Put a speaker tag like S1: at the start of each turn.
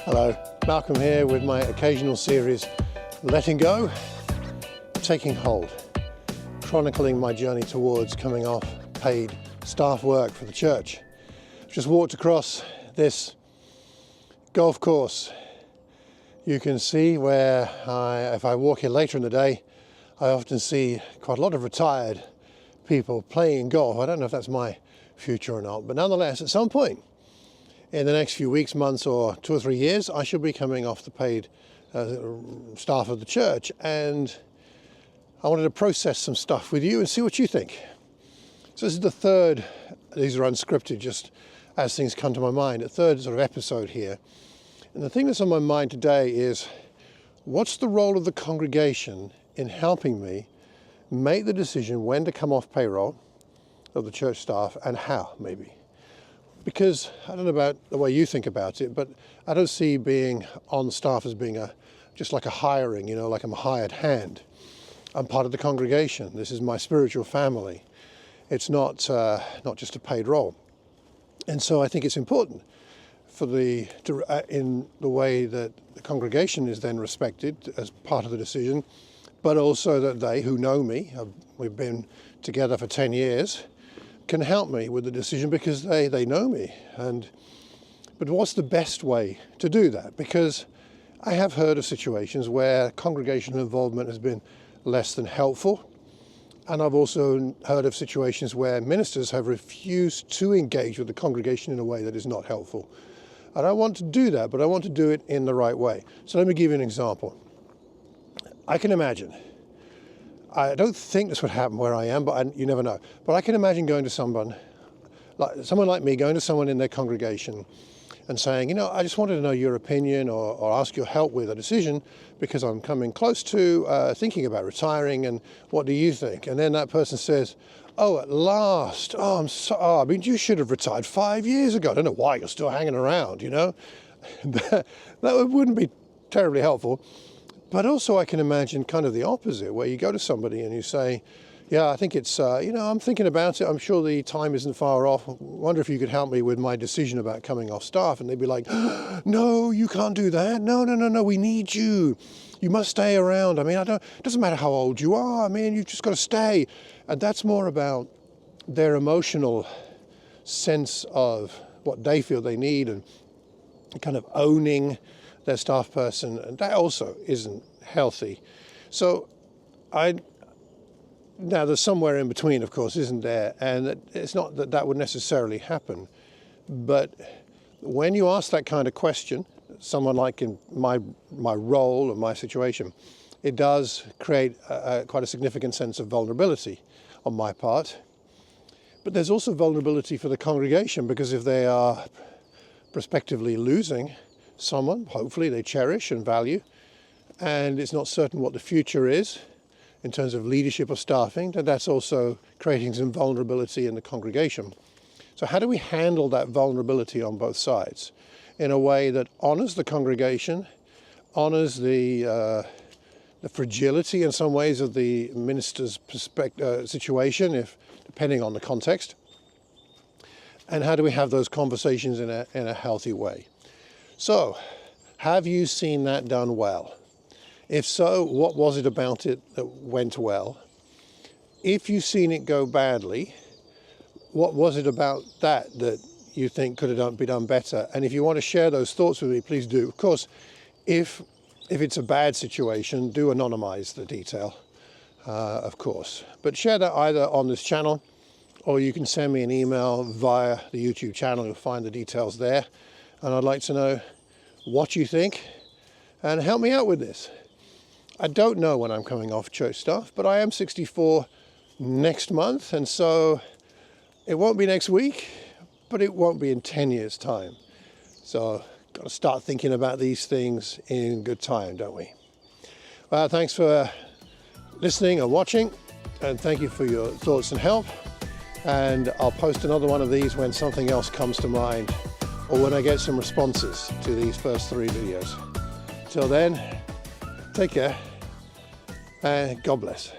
S1: Hello, Malcolm here with my occasional series, Letting Go, Taking Hold, chronicling my journey towards coming off paid staff work for the church. I've just walked across this golf course. You can see where if I walk here later in the day, I often see quite a lot of retired people playing golf. I don't know if that's my future or not, but nonetheless, at some point in the next few weeks, months, or 2 or 3 years, I shall be coming off the paid staff of the church, and I wanted to process some stuff with you and see what you think. So this is the third, these are unscripted, just as things come to my mind, a third sort of episode here. And the thing that's on my mind today is, what's the role of the congregation in helping me make the decision when to come off payroll of the church staff, and how, maybe? Because I don't know about the way you think about it, but I don't see being on staff as being just like a hiring, you know, like I'm a hired hand. I'm part of the congregation. This is my spiritual family. It's not just a paid role. And so I think it's important for in the way that the congregation is then respected as part of the decision, but also that they who know me, we've been together for 10 years, can help me with the decision because they know me. But what's the best way to do that? Because I have heard of situations where congregational involvement has been less than helpful. And I've also heard of situations where ministers have refused to engage with the congregation in a way that is not helpful. I don't want to do that, but I want to do it in the right way. So let me give you an example. I can imagine, I don't think this would happen where I am, but you never know. But I can imagine going to someone like me, going to someone in their congregation and saying, you know, I just wanted to know your opinion or ask your help with a decision because I'm coming close to thinking about retiring, and what do you think? And then that person says, oh, at last, I mean, you should have retired 5 years ago. I don't know why you're still hanging around, you know. that wouldn't be terribly helpful. But also I can imagine kind of the opposite, where you go to somebody and you say, yeah, I think it's, I'm thinking about it. I'm sure the time isn't far off. I wonder if you could help me with my decision about coming off staff. And they'd be like, no, you can't do that. No, we need you. You must stay around. I mean, it doesn't matter how old you are. I mean, you've just got to stay. And that's more about their emotional sense of what they feel they need and kind of owning their staff person, and that also isn't healthy. So now there's somewhere in between, of course, isn't there? And it's not that would necessarily happen. But when you ask that kind of question, someone like in my role or my situation, it does create quite a significant sense of vulnerability on my part. But there's also vulnerability for the congregation, because if they are prospectively losing someone, hopefully they cherish and value, and it's not certain what the future is in terms of leadership or staffing, then that's also creating some vulnerability in the congregation. So how do we handle that vulnerability on both sides in a way that honors the congregation, honors the fragility in some ways of the minister's situation, depending on the context, and how do we have those conversations in a healthy way? So, have you seen that done well? If so, what was it about it that went well? If you've seen it go badly, what was it about that you think could have been done better? And if you want to share those thoughts with me, please do. Of course, if it's a bad situation, do anonymize the detail, of course. But share that either on this channel, or you can send me an email via the YouTube channel. You'll find the details there. And I'd like to know what you think and help me out with this. I don't know when I'm coming off church staff, but I am 64 next month, and so it won't be next week, but it won't be in 10 years' time. So got to start thinking about these things in good time, don't we? Well, thanks for listening and watching, and thank you for your thoughts and help. And I'll post another one of these when something else comes to mind, or when I get some responses to these first 3 videos. Till then, take care and God bless.